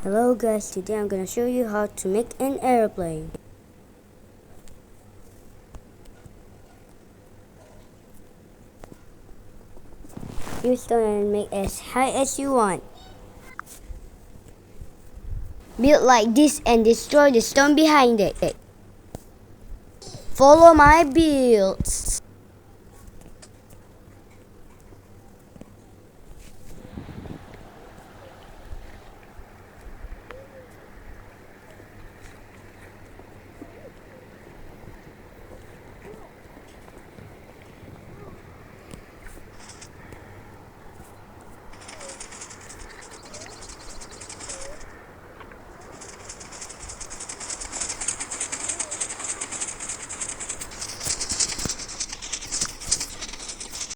Hello guys, today I'm gonna show you how to make an airplane. Use stone and make as high as you want. Build like this and destroy the stone behind it. Follow my builds.